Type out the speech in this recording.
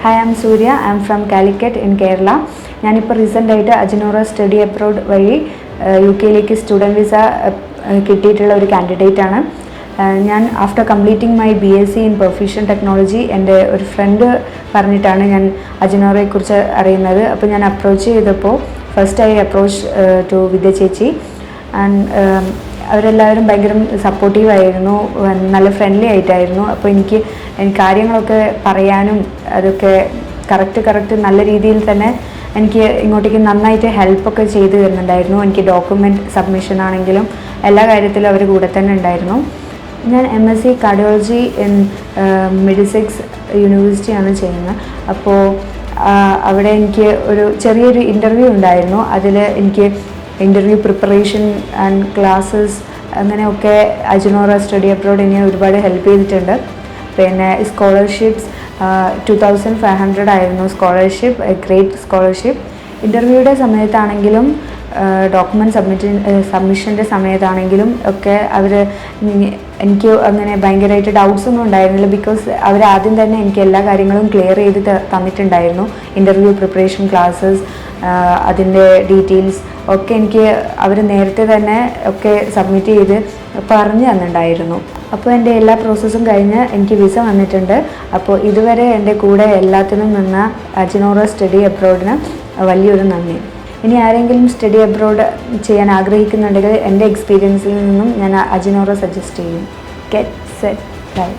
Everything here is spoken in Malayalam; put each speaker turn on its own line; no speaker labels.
Hi, I'm Surya. I'm from Calicut in Kerala. ഞാനിപ്പോൾ റീസെൻ്റായിട്ട് അജിനോറ സ്റ്റഡി അബ്രോഡ് വഴി UK സ്റ്റുഡൻറ്റ് വിസ കിട്ടിയിട്ടുള്ള ഒരു കാൻഡിഡേറ്റാണ്. ഞാൻ after completing my BSc in perfusion technology എൻ്റെ ഒരു ഫ്രണ്ട് പറഞ്ഞിട്ടാണ് ഞാൻ അജിനോറയെക്കുറിച്ച് അറിയുന്നത്. അപ്പോൾ ഞാൻ അപ്രോച്ച് ചെയ്തപ്പോൾ ഫസ്റ്റ് ഐ അപ്രോച്ച് ടു വിദ്യ ചേച്ചി ആൻഡ് അവരെല്ലാവരും ഭയങ്കര സപ്പോർട്ടീവായിരുന്നു, നല്ല ഫ്രണ്ട്ലി ആയിട്ടായിരുന്നു. അപ്പോൾ എനിക്ക് കാര്യങ്ങളൊക്കെ പറയാനും അതൊക്കെ കറക്റ്റ് നല്ല രീതിയിൽ തന്നെ എനിക്ക് ഇങ്ങോട്ടേക്ക് നന്നായിട്ട് ഹെൽപ്പൊക്കെ ചെയ്തു തരുന്നുണ്ടായിരുന്നു. എനിക്ക് ഡോക്യുമെൻറ്റ് സബ്മിഷൻ ആണെങ്കിലും എല്ലാ കാര്യത്തിലും അവർ കൂടെ തന്നെ ഉണ്ടായിരുന്നു. ഞാൻ MSc കാർഡിയോളജി ഇൻ മെഡിസിക്സ് യൂണിവേഴ്സിറ്റിയാണ് ചെയ്യുന്നത്. അപ്പോൾ അവിടെ എനിക്ക് ഒരു ചെറിയൊരു ഇൻ്റർവ്യൂ ഉണ്ടായിരുന്നു. അതിൽ എനിക്ക് ഇൻ്റർവ്യൂ പ്രിപ്പറേഷൻ ആൻഡ് ക്ലാസ്സസ് അങ്ങനെയൊക്കെ അജിനോറ സ്റ്റഡി അബ്രോഡ് എന്നെ ഒരുപാട് ഹെൽപ്പ് ചെയ്തിട്ടുണ്ട്. പിന്നെ സ്കോളർഷിപ്സ് 2500 ആയിരുന്നു സ്കോളർഷിപ്പ്, ഗ്രേറ്റ് സ്കോളർഷിപ്പ്. ഇൻ്റർവ്യൂയുടെ സമയത്താണെങ്കിലും ഡോക്യുമെൻറ്റ് സബ്മിഷൻ്റെ സമയത്താണെങ്കിലും ഒക്കെ എനിക്ക് അങ്ങനെ ഭയങ്കരമായിട്ട് ഡൗട്ട്സ് ഒന്നും ഉണ്ടായിരുന്നില്ല. ബിക്കോസ് ആദ്യം തന്നെ എനിക്ക് എല്ലാ കാര്യങ്ങളും ക്ലിയർ ചെയ്ത് തന്നിട്ടുണ്ടായിരുന്നു. ഇൻ്റർവ്യൂ പ്രിപ്പറേഷൻ ക്ലാസ്സസ്, അതിൻ്റെ ഡീറ്റെയിൽസ് ഒക്കെ എനിക്ക് അവർ നേരത്തെ തന്നെ ഒക്കെ സബ്മിറ്റ് ചെയ്ത് പറഞ്ഞു തന്നിട്ടുണ്ടായിരുന്നു. അപ്പോൾ എൻ്റെ എല്ലാ പ്രോസസ്സും കഴിഞ്ഞ് എനിക്ക് വിസ വന്നിട്ടുണ്ട്. അപ്പോൾ ഇതുവരെ എൻ്റെ കൂടെ എല്ലാത്തിനും നിന്ന അജിനോറ സ്റ്റഡി അബ്രോഡിന് വലിയൊരു നന്ദി. ഇനി ആരെങ്കിലും സ്റ്റഡി അബ്രോഡ് ചെയ്യാൻ ആഗ്രഹിക്കുന്നുണ്ടെങ്കിൽ എൻ്റെ എക്സ്പീരിയൻസിൽ നിന്നും ഞാൻ അജിനോറ സജസ്റ്റ് ചെയ്യും. Get set live.